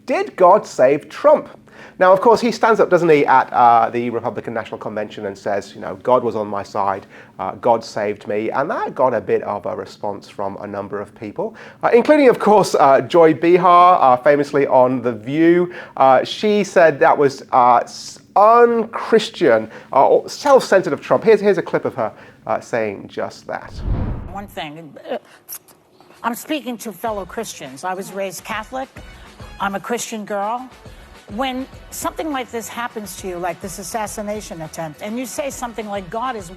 Did God save Trump? Now, of course, he stands up, doesn't he, at the Republican National Convention and says, you know, God was on my side, God saved me, and that got a bit of a response from a number of people, including, of course, Joy Behar, famously on The View. She said that was unchristian, self-centered of Trump. Here's a clip of her saying just that. One thing, I'm speaking to fellow Christians. I was raised Catholic. I'm a Christian girl. When something like this happens to you, like this assassination attempt, and you say something like God was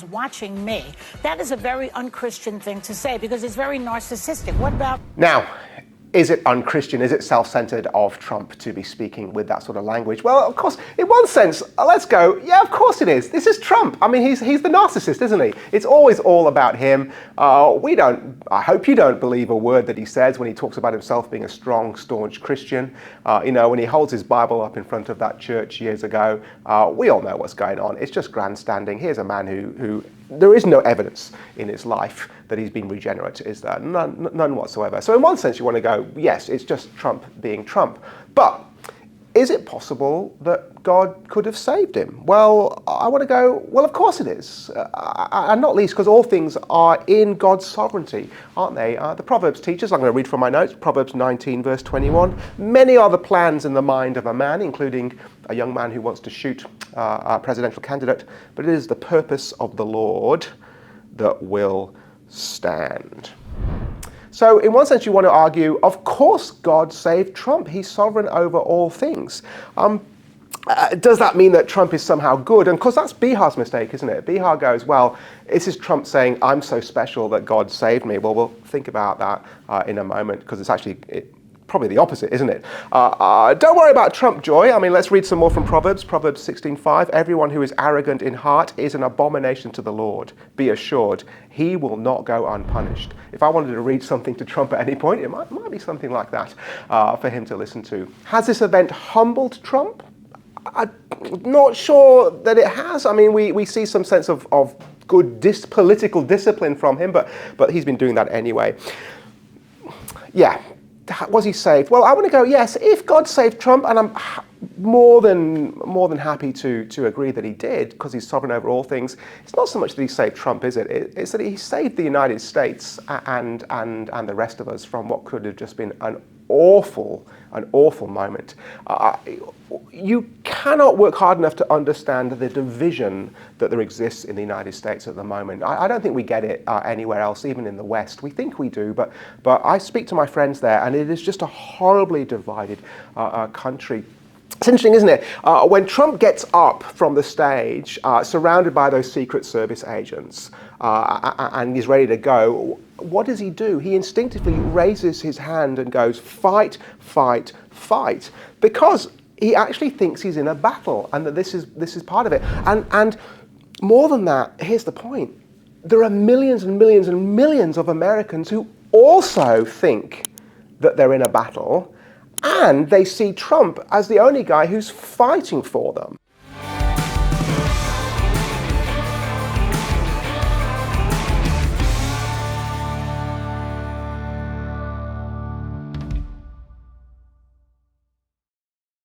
watching me, that is a very unchristian thing to say because it's very narcissistic. What about... Now, is it unchristian? Is it self-centered of Trump to be speaking with that sort of language? Well, of course, in one sense, let's go, yeah, of course it is. This is Trump. I mean, he's the narcissist, isn't he? It's always all about him. I hope you don't believe a word that he says when he talks about himself being a strong, staunch Christian. You know, when he holds his Bible up in front of that church years ago, we all know what's going on. It's just grandstanding. Here's a man who there is no evidence in his life that he's been regenerate, is there? None whatsoever. So in one sense, you want to go, yes, it's just Trump being Trump. But is it possible that God could have saved him? Well, I want to go, well, of course it is. And not least because all things are in God's sovereignty, aren't they? The Proverbs teaches, I'm going to read from my notes, Proverbs 19, verse 21. Many are the plans in the mind of a man, including a young man who wants to shoot a presidential candidate, but it is the purpose of the Lord that will stand. So in one sense you want to argue, of course God saved Trump. He's sovereign over all things. Does that mean that Trump is somehow good? And of course that's Behar's mistake, isn't it? Behar goes, well, this is Trump saying, I'm so special that God saved me. Well, we'll think about that in a moment, because it's actually probably the opposite, isn't it? Don't worry about Trump, Joy. I mean, let's read some more from Proverbs. Proverbs 16:5. Everyone who is arrogant in heart is an abomination to the Lord. Be assured, he will not go unpunished. If I wanted to read something to Trump at any point, it might be something like that for him to listen to. Has this event humbled Trump? I'm not sure that it has. I mean, we see some sense of good political discipline from him, but he's been doing that anyway. Yeah. Was he saved? Well, I want to go, yes, if God saved Trump, and I'm more than happy to agree that he did, because he's sovereign over all things. It's not so much that he saved Trump, is it? It's that he saved the United States and the rest of us from what could have just been an awful moment. You cannot work hard enough to understand the division that there exists in the United States at the moment. I don't think we get it anywhere else, even in the West. We think we do, but I speak to my friends there, and it is just a horribly divided country. It's interesting, isn't it? When Trump gets up from the stage, surrounded by those Secret Service agents, and he's ready to go, what does he do? He instinctively raises his hand and goes, fight, fight, fight, because he actually thinks he's in a battle, and that this is part of it. And more than that, here's the point. There are millions and millions and millions of Americans who also think that they're in a battle, and they see Trump as the only guy who's fighting for them.